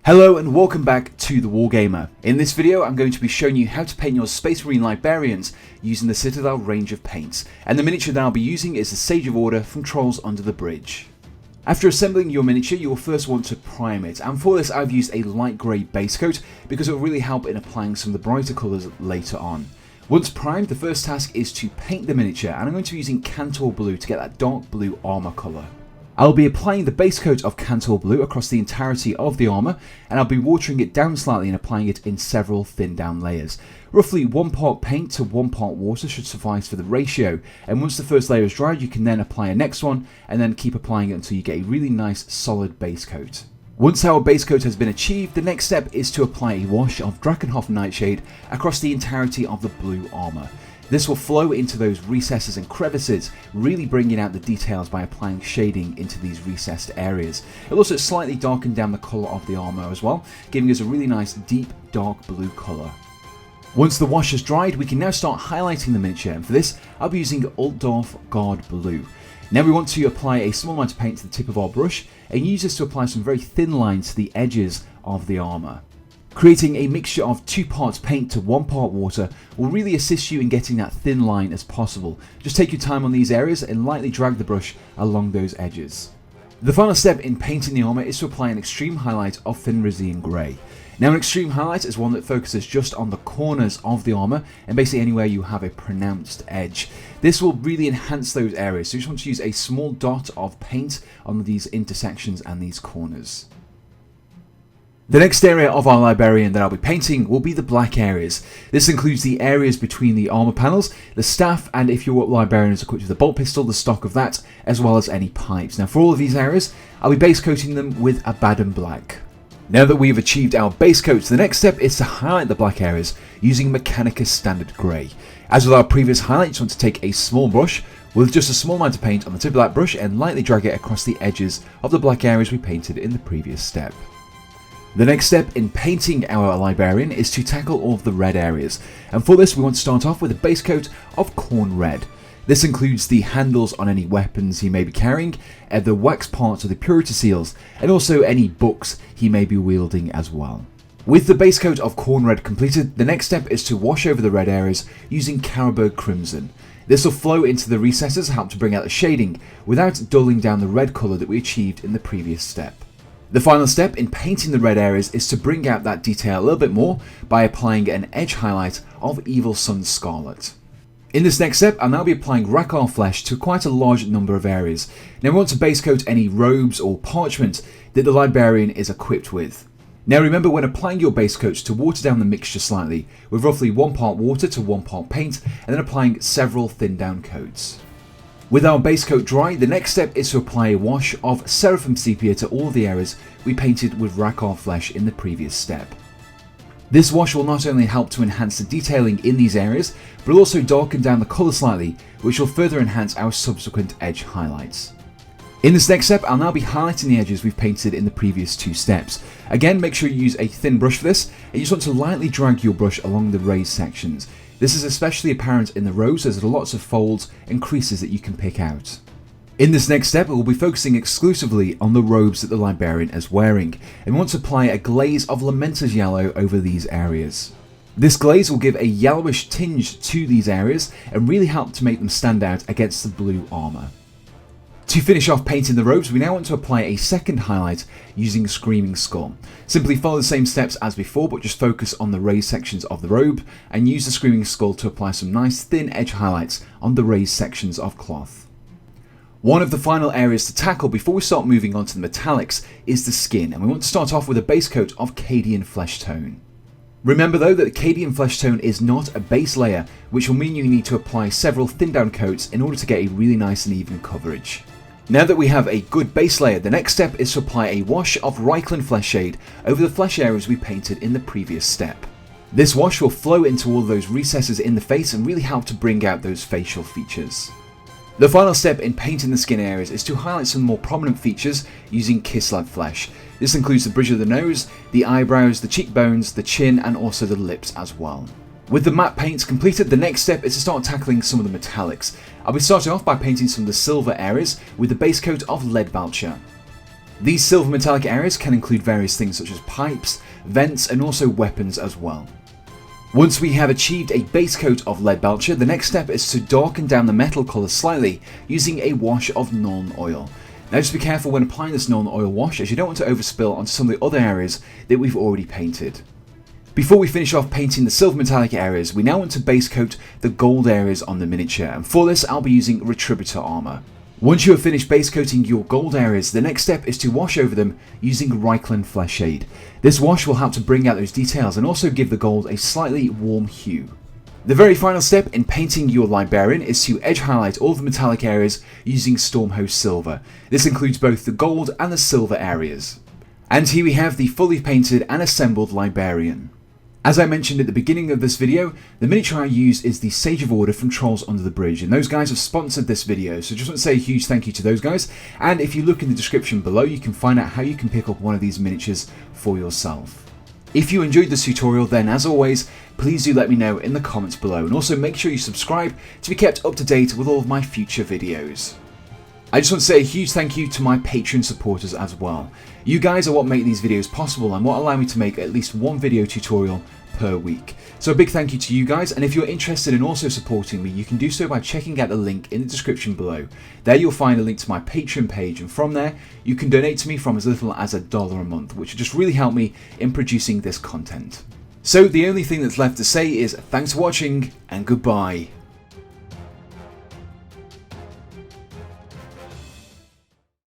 Hello and welcome back to The Wargamer. In this video I'm going to be showing you how to paint your Space Marine Librarians using the Citadel range of paints, and the miniature that I'll be using is the Sage of Order from Trolls Under the Bridge. After assembling your miniature you will first want to prime it, and for this I've used a light grey base coat because it will really help in applying some of the brighter colours later on. Once primed, the first task is to paint the miniature, and I'm going to be using Kantor Blue to get that dark blue armour colour. I'll be applying the base coat of Kantor Blue across the entirety of the armour, and I'll be watering it down slightly and applying it in several thin down layers. Roughly 1 part paint to 1 part water should suffice for the ratio, and once the first layer is dried you can then apply a next one and then keep applying it until you get a really nice solid base coat. Once our base coat has been achieved, the next step is to apply a wash of Drankenhof Nightshade across the entirety of the blue armour. This will flow into those recesses and crevices, really bringing out the details by applying shading into these recessed areas. It'll also slightly darken down the colour of the armour as well, giving us a really nice deep dark blue colour. Once the wash has dried, we can now start highlighting the miniature, and for this I'll be using Aldorf Blue. Now we want to apply a small amount of paint to the tip of our brush and use this to apply some very thin lines to the edges of the armour. Creating a mixture of 2 parts paint to 1 part water will really assist you in getting that thin line as possible. Just take your time on these areas and lightly drag the brush along those edges. The final step in painting the armour is to apply an extreme highlight of Fenrisian Grey. Now an extreme highlight is one that focuses just on the corners of the armour and basically anywhere you have a pronounced edge. This will really enhance those areas, so you just want to use a small dot of paint on these intersections and these corners. The next area of our librarian that I'll be painting will be the black areas. This includes the areas between the armour panels, the staff, and if your librarian is equipped with a bolt pistol, the stock of that, as well as any pipes. Now for all of these areas, I'll be base coating them with Abaddon Black. Now that we've achieved our base coats, the next step is to highlight the black areas using Mechanicus Standard Grey. As with our previous highlight, you just want to take a small brush with just a small amount of paint on the tip of that brush and lightly drag it across the edges of the black areas we painted in the previous step. The next step in painting our librarian is to tackle all of the red areas, and for this we want to start off with a base coat of Khome Red. This includes the handles on any weapons he may be carrying, the wax parts of the purity seals, and also any books he may be wielding as well. With the base coat of Khome Red completed, the next step is to wash over the red areas using Carroburg Crimson. This will flow into the recesses, help to bring out the shading without dulling down the red colour that we achieved in the previous step. The final step in painting the red areas is to bring out that detail a little bit more by applying an edge highlight of Evil Sunz Scarlet. In this next step, I'll now be applying Cadian Fleshtone to quite a large number of areas. Now we want to base coat any robes or parchment that the librarian is equipped with. Now remember, when applying your base coats, to water down the mixture slightly with roughly 1 part water to 1 part paint, and then applying several thin down coats. With our base coat dry, the next step is to apply a wash of Seraphim Sepia to all the areas we painted with Cadian Fleshtone in the previous step. This wash will not only help to enhance the detailing in these areas, but will also darken down the colour slightly, which will further enhance our subsequent edge highlights. In this next step, I'll now be highlighting the edges we've painted in the previous 2 steps. Again, make sure you use a thin brush for this, and you just want to lightly drag your brush along the raised sections. This is especially apparent in the rows as there are lots of folds and creases that you can pick out. In this next step, we'll be focusing exclusively on the robes that the librarian is wearing, and we want to apply a glaze of Lamenter's Yellow over these areas. This glaze will give a yellowish tinge to these areas and really help to make them stand out against the blue armour. To finish off painting the robes, we now want to apply a second highlight using Screaming Skull. Simply follow the same steps as before, but just focus on the raised sections of the robe and use the Screaming Skull to apply some nice thin edge highlights on the raised sections of cloth. One of the final areas to tackle before we start moving on to the metallics is the skin, and we want to start off with a base coat of Cadian Fleshtone. Remember though that the Cadian Fleshtone is not a base layer, which will mean you need to apply several thin down coats in order to get a really nice and even coverage. Now that we have a good base layer, the next step is to apply a wash of Reikland Fleshshade over the flesh areas we painted in the previous step. This wash will flow into all those recesses in the face and really help to bring out those facial features. The final step in painting the skin areas is to highlight some more prominent features using Kislev Flesh. This includes the bridge of the nose, the eyebrows, the cheekbones, the chin, and also the lips as well. With the matte paints completed, the next step is to start tackling some of the metallics. I'll be starting off by painting some of the silver areas with the base coat of Lead Vulture. These silver metallic areas can include various things such as pipes, vents, and also weapons as well. Once we have achieved a base coat of lead belcher, the next step is to darken down the metal colour slightly using a wash of Nuln Oil. Now just be careful when applying this Nuln Oil wash, as you don't want to overspill onto some of the other areas that we've already painted. Before we finish off painting the silver metallic areas, we now want to base coat the gold areas on the miniature, and for this I'll be using Retributor Armour. Once you have finished base coating your gold areas, the next step is to wash over them using Cadian Fleshtone. This wash will help to bring out those details and also give the gold a slightly warm hue. The very final step in painting your Librarian is to edge highlight all the metallic areas using Stormhost Silver. This includes both the gold and the silver areas. And here we have the fully painted and assembled Librarian. As I mentioned at the beginning of this video, the miniature I use is the Sage of Order from Trolls Under the Bridge, and those guys have sponsored this video, so just want to say a huge thank you to those guys. And if you look in the description below, you can find out how you can pick up one of these miniatures for yourself. If you enjoyed this tutorial, then as always, please do let me know in the comments below, and also make sure you subscribe to be kept up to date with all of my future videos. I just want to say a huge thank you to my Patreon supporters as well. You guys are what make these videos possible and what allow me to make at least one video tutorial per week. So a big thank you to you guys, and if you're interested in also supporting me, you can do so by checking out the link in the description below. There you'll find a link to my Patreon page, and from there you can donate to me from as little as $1 a month, which will just really help me in producing this content. So the only thing that's left to say is thanks for watching and goodbye.